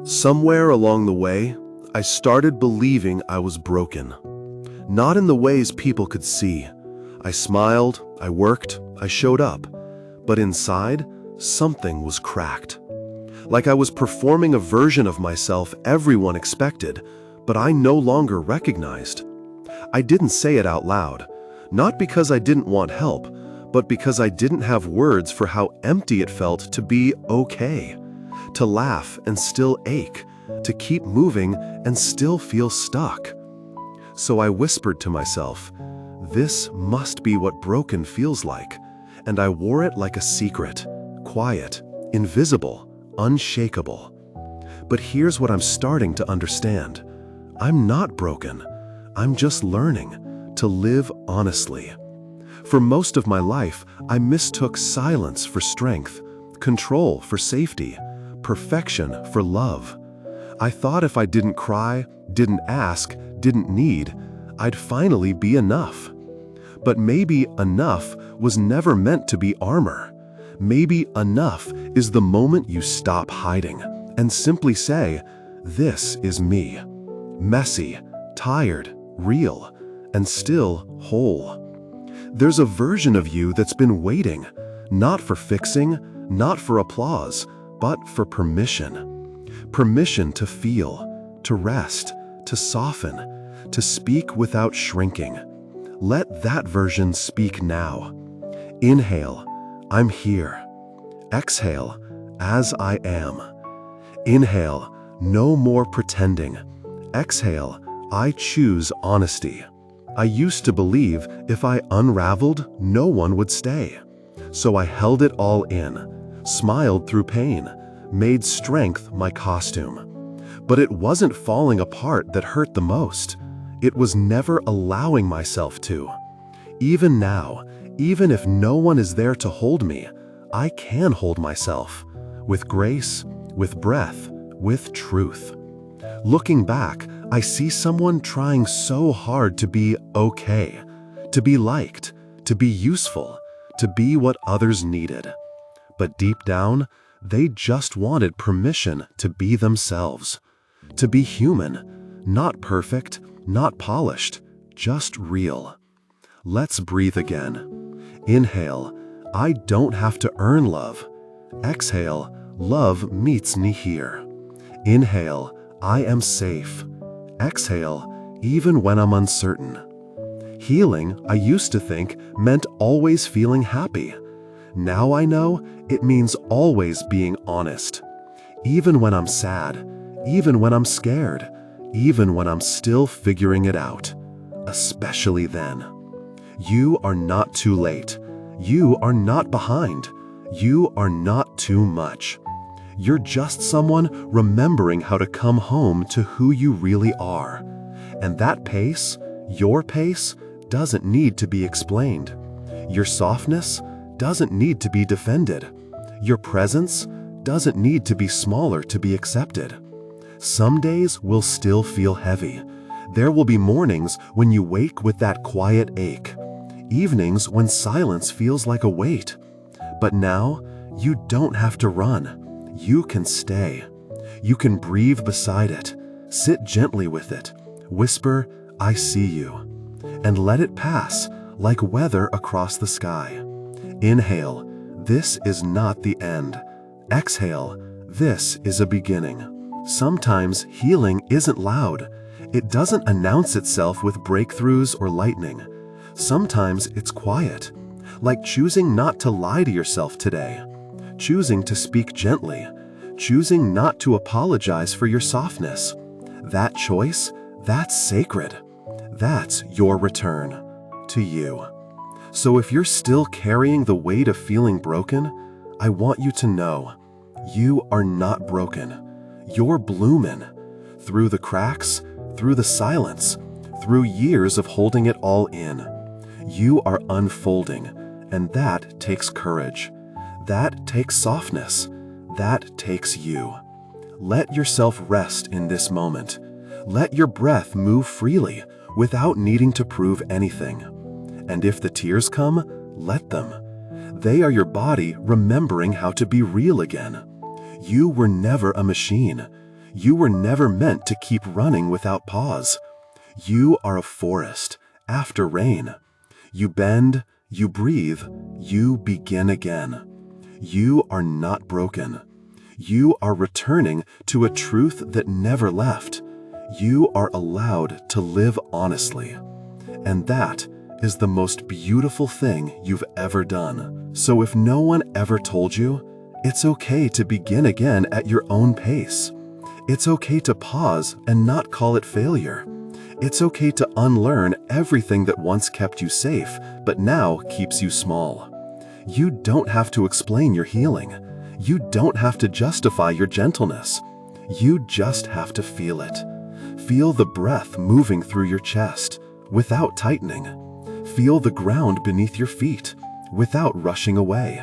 Somewhere along the way, I started believing I was broken. Not in the ways people could see. I smiled, I worked, I showed up. But inside, something was cracked. Like I was performing a version of myself everyone expected, but I no longer recognized. I didn't say it out loud, not because I didn't want help, but because I didn't have words for how empty it felt to be okay. To laugh and still ache, to keep moving and still feel stuck. So I whispered to myself, this must be what broken feels like, and I wore it like a secret, quiet, invisible, unshakable. But here's what I'm starting to understand. I'm not broken. I'm just learning to live honestly. For most of my life, I mistook silence for strength, control for safety, perfection for love. I thought if I didn't cry, didn't ask, didn't need, I'd finally be enough. But maybe enough was never meant to be armor. Maybe enough is the moment you stop hiding and simply say, this is me. Messy, tired, real, and still whole. There's a version of you that's been waiting, not for fixing, not for applause, but for permission. Permission to feel, to rest, to soften, to speak without shrinking. Let that version speak now. Inhale, I'm here. Exhale, as I am. Inhale, no more pretending. Exhale, I choose honesty. I used to believe if I unraveled, no one would stay. So I held it all in, smiled through pain, made strength my costume. But it wasn't falling apart that hurt the most. It was never allowing myself to. Even now, even if no one is there to hold me, I can hold myself with grace, with breath, with truth. Looking back, I see someone trying so hard to be okay, to be liked, to be useful, to be what others needed. But deep down, they just wanted permission to be themselves, to be human, not perfect, not polished, just real. Let's breathe again. Inhale, I don't have to earn love. Exhale, love meets me here. Inhale, I am safe. Exhale, even when I'm uncertain. Healing, I used to think, meant always feeling happy. Now I know it means always being honest. Even when I'm sad, even when I'm scared, even when I'm still figuring it out. Especially then. You are not too late. You are not behind. You are not too much. You're just someone remembering how to come home to who you really are. And that pace, your pace, doesn't need to be explained. Your softness doesn't need to be defended. Your presence doesn't need to be smaller to be accepted. Some days will still feel heavy. There will be mornings when you wake with that quiet ache. Evenings when silence feels like a weight. But now, you don't have to run. You can stay. You can breathe beside it. Sit gently with it. Whisper, I see you. And let it pass like weather across the sky. Inhale, this is not the end. Exhale, this is a beginning. Sometimes healing isn't loud. It doesn't announce itself with breakthroughs or lightning. Sometimes it's quiet, like choosing not to lie to yourself today. Choosing to speak gently, choosing not to apologize for your softness. That choice, that's sacred. That's your return to you. So if you're still carrying the weight of feeling broken, I want you to know, you are not broken. You're blooming. Through the cracks, through the silence, through years of holding it all in. You are unfolding, and that takes courage. That takes softness. That takes you. Let yourself rest in this moment. Let your breath move freely without needing to prove anything. And if the tears come, let them. They are your body remembering how to be real again. You were never a machine. You were never meant to keep running without pause. You are a forest after rain. You bend, you breathe, you begin again. You are not broken. You are returning to a truth that never left. You are allowed to live honestly. And that is the most beautiful thing you've ever done. So if no one ever told you, it's okay to begin again at your own pace. It's okay to pause and not call it failure. It's okay to unlearn everything that once kept you safe, but now keeps you small. You don't have to explain your healing. You don't have to justify your gentleness. You just have to feel it. Feel the breath moving through your chest without tightening. Feel the ground beneath your feet without rushing away.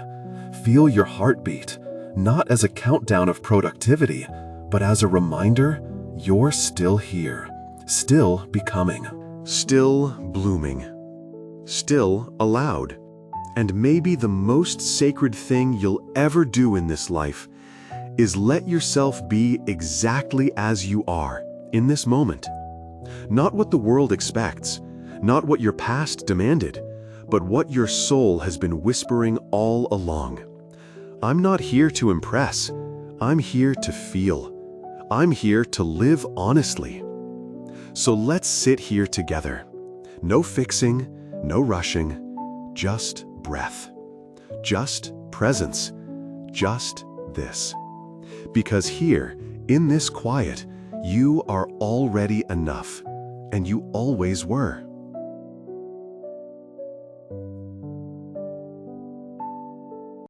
Feel your heartbeat, not as a countdown of productivity, but as a reminder you're still here, still becoming, Still blooming. Still allowed. And maybe the most sacred thing you'll ever do in this life is let yourself be exactly as you are in this moment. Not what the world expects, not what your past demanded, but what your soul has been whispering all along. I'm not here to impress. I'm here to feel. I'm here to live honestly. So let's sit here together. No fixing, no rushing, just breath. Just presence. Just this. Because here, in this quiet, you are already enough, and you always were.